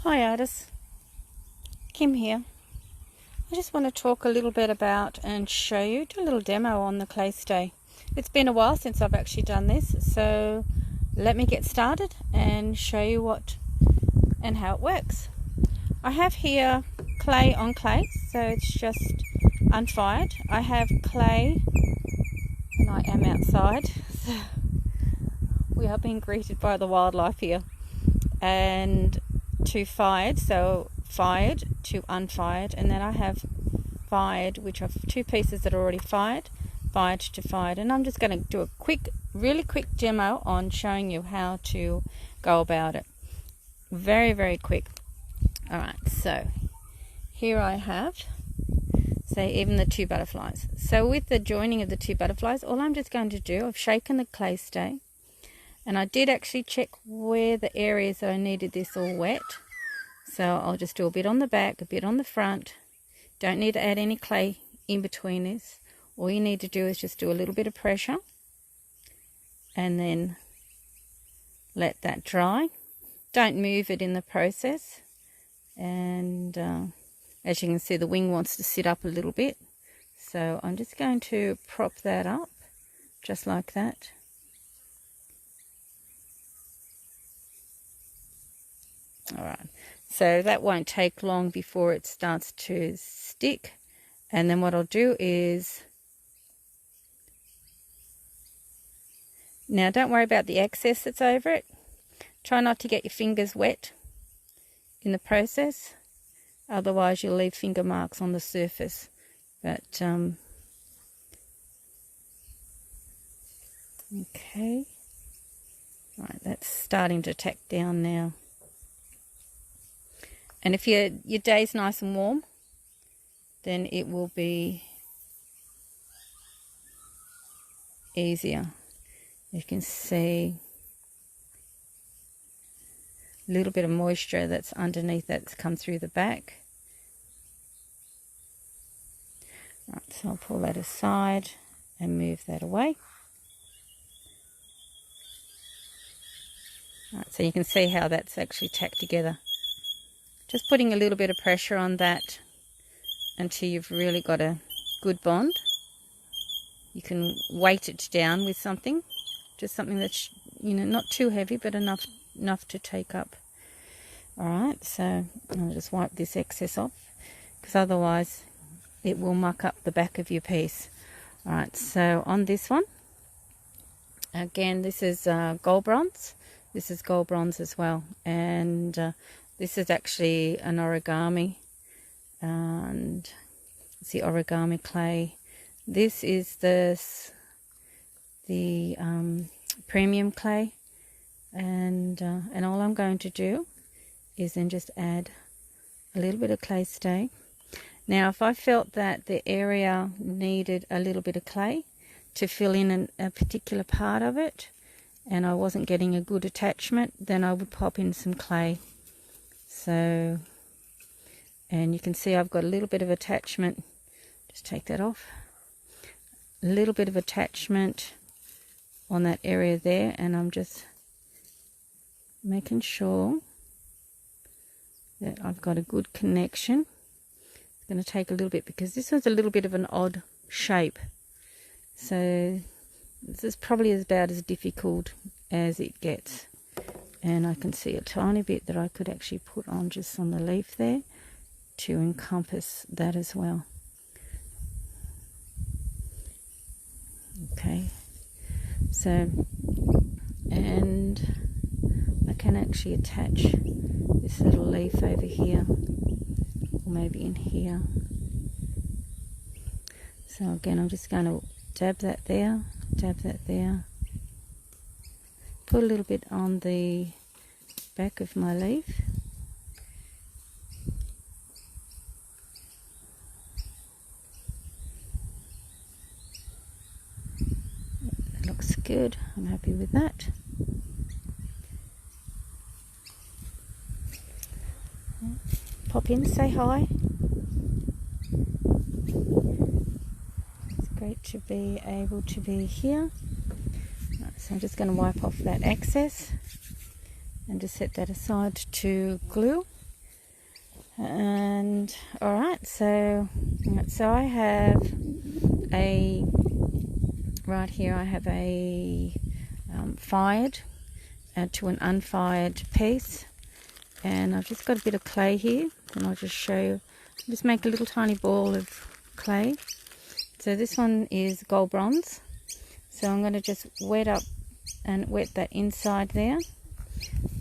Hi artists, Kim here. I just want to talk a little bit about and show you, do a little demo on the claystay. It's been a while since I've actually done this, so let me get started and show you what and how it works. I have here clay on clay, so it's just unfired. I have clay and I am outside, so we are being greeted by the wildlife here. And to fired, so fired to unfired, and then I have fired, which are two pieces that are already fired to fired, and I'm just going to do a really quick demo on showing you how to go about it. Very quick. Alright, so here I have, say, even the two butterflies. So with the joining of the two butterflies, all I'm just going to do, I've shaken the claystay, and I did actually check where the areas that I needed this all wet. So I'll just do a bit on the back, a bit on the front. Don't need to add any clay in between this. All you need to do is just do a little bit of pressure and then let that dry. Don't move it in the process. And as you can see, the wing wants to sit up a little bit. So I'm just going to prop that up just like that. Alright, so that won't take long before it starts to stick. And then what I'll do is, now don't worry about the excess that's over it. Try not to get your fingers wet in the process, otherwise you'll leave finger marks on the surface. But okay, right, that's starting to tack down now. And if your day's nice and warm, then it will be easier. You can see a little bit of moisture that's underneath that's come through the back. Right, so I'll pull that aside and move that away. Right, so you can see how that's actually tacked together. Just putting a little bit of pressure on that until you've really got a good bond. You can weight it down with something, just something that's, not too heavy, but enough to take up. Alright, so I'll just wipe this excess off, because otherwise it will muck up the back of your piece. Alright, so on this one, again, this is gold bronze. This is gold bronze as well, and this is actually an origami, and it's the origami clay. This is the premium clay, and all I'm going to do is then just add a little bit of claystay. Now, if I felt that the area needed a little bit of clay to fill in a particular part of it, and I wasn't getting a good attachment, then I would pop in some clay. So, and you can see I've got a little bit of attachment. Just take that off. A little bit of attachment on that area there, and I'm just making sure that I've got a good connection. It's going to take a little bit because this is a little bit of an odd shape. So this is probably about as difficult as it gets. And I can see a tiny bit that I could actually put on just on the leaf there to encompass that as well. Okay, so, and I can actually attach this little leaf over here, or maybe in here. So again, I'm just going to dab that there, put a little bit on the back of my leaf. That looks good. I'm happy with that. Pop in, say hi. It's great to be able to be here. Right, so I'm just going to wipe off that excess and just set that aside to glue. And alright, so I have a, right here I have a fired to an unfired piece, and I've just got a bit of clay here, and I'll just show you. Just make a little tiny ball of clay. So this one is gold bronze, so I'm going to just wet that inside there.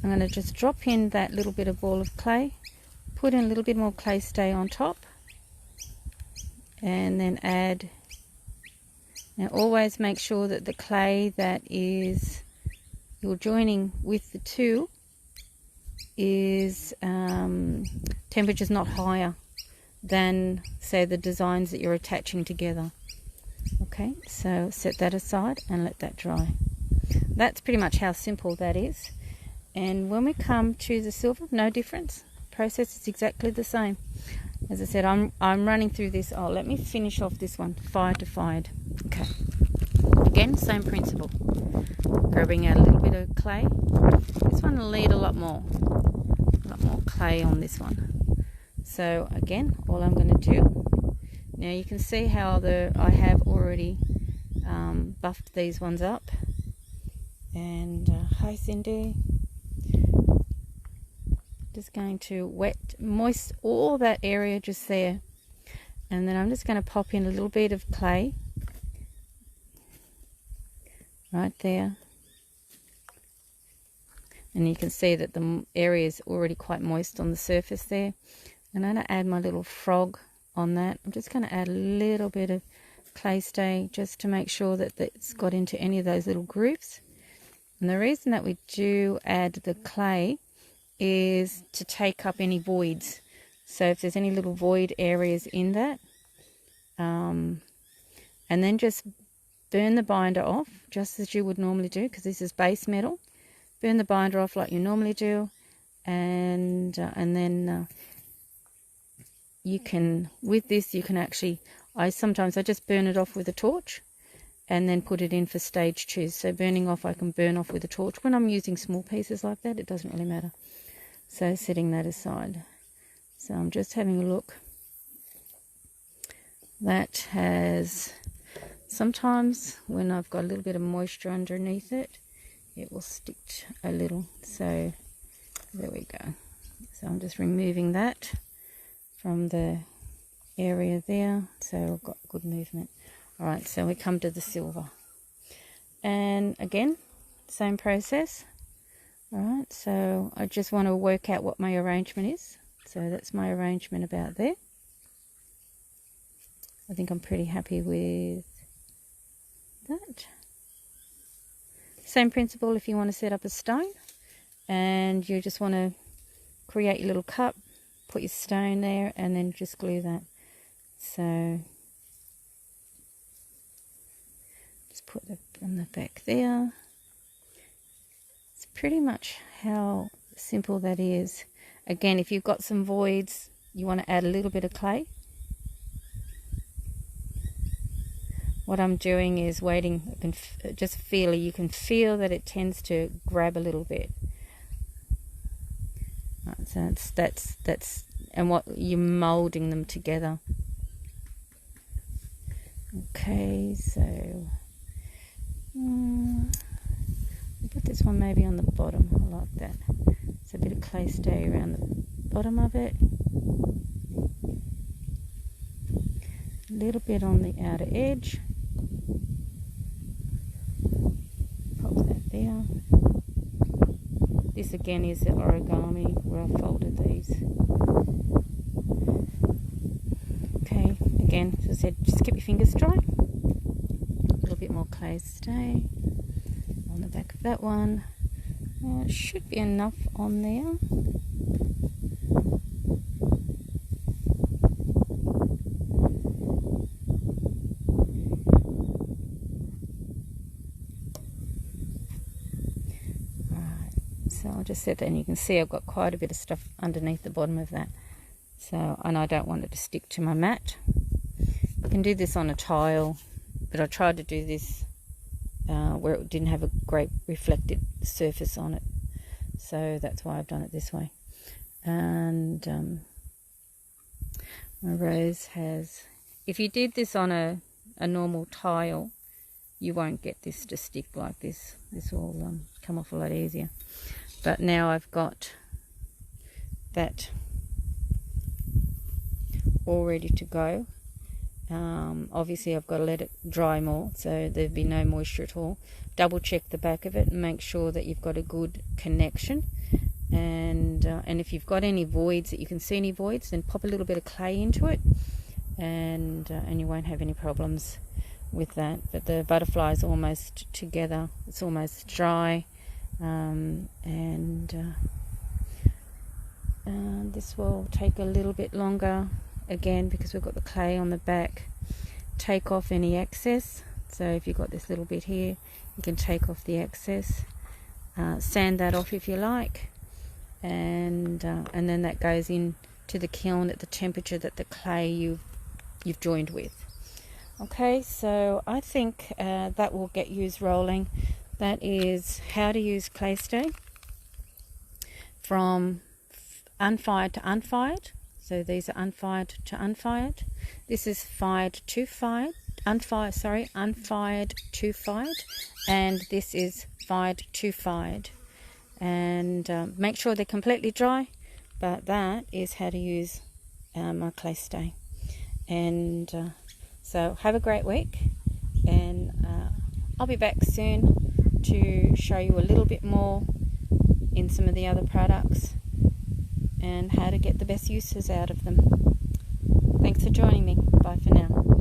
I'm going to just drop in that little bit of ball of clay, put in a little bit more claystay on top, and then add. Now always make sure that the clay that is you're joining with the two is temperature's not higher than, say, the designs that you're attaching together. Okay, so set that aside and let that dry. That's pretty much how simple that is. And when we come to the silver, no difference. Process is exactly the same. As I said, I'm running through this. Oh, let me finish off this one. Fired to fired. Okay. Again, same principle. Grabbing out a little bit of clay. This one will need a lot more clay on this one. So again, all I'm going to do, now you can see how I have already buffed these ones up. And hi Cindy. Just going to moist all that area just there, and then I'm just going to pop in a little bit of clay right there, and you can see that the area is already quite moist on the surface there. And I'm going to add my little frog on that. I'm just going to add a little bit of claystay just to make sure that it's got into any of those little grooves. And the reason that we do add the clay is to take up any voids. So if there's any little void areas in that, and then just burn the binder off just as you would normally do, because this is base metal. Burn the binder off like you normally do, and then you can, with this you can actually, I just burn it off with a torch and then put it in for stage 2. So burning off, I can burn off with a torch. When I'm using small pieces like that, it doesn't really matter. So setting that aside. So I'm just having a look. That has, sometimes when I've got a little bit of moisture underneath it, it will stick a little. So there we go. So I'm just removing that from the area there. So I've got good movement. Alright, so we come to the silver. And again, same process. Alright, so I just want to work out what my arrangement is. So that's my arrangement about there. I think I'm pretty happy with that. Same principle if you want to set up a stone and you just want to create your little cup, put your stone there and then just glue that. So just put it on the back there. It's pretty much how simple that is. Again, if you've got some voids, you want to add a little bit of clay. What I'm doing is waiting. I can just feel it. You can feel that it tends to grab a little bit. Right, so that's and what you're molding them together. Okay, so I'll put this one maybe on the bottom. I like that. It's a bit of claystay around the bottom of it. A little bit on the outer edge. Pop that there. This again is the origami where I folded these. Okay, again, as I said, just keep your fingers dry. A little bit more claystay on the back of that one. It should be enough on there. So I'll just set that, and you can see I've got quite a bit of stuff underneath the bottom of that. So, and I don't want it to stick to my mat. You can do this on a tile, but I tried to do this where it didn't have a great reflected surface on it. So that's why I've done it this way. And My rose has, if you did this on a normal tile, you won't get this to stick like this. This will come off a lot easier. But now I've got that all ready to go. Obviously I've got to let it dry more, so there'd be no moisture at all. Double check the back of it and make sure that you've got a good connection. And if you've got any voids, that you can see any voids, then pop a little bit of clay into it, and you won't have any problems with that. But the butterfly is almost together, it's almost dry, and this will take a little bit longer again because we've got the clay on the back. Take off any excess, so if you've got this little bit here, you can take off the excess, sand that off if you like, and then that goes in to the kiln at the temperature that the clay you've joined with. Okay, so I think that will get used rolling. That is how to use claystay from unfired to unfired. So these are unfired to unfired. This is fired to fired, unfired to fired, and this is fired to fired. And make sure they're completely dry. But that is how to use my claystay. And so have a great week, and I'll be back soon to show you a little bit more in some of the other products and how to get the best uses out of them. Thanks for joining me. Bye for now.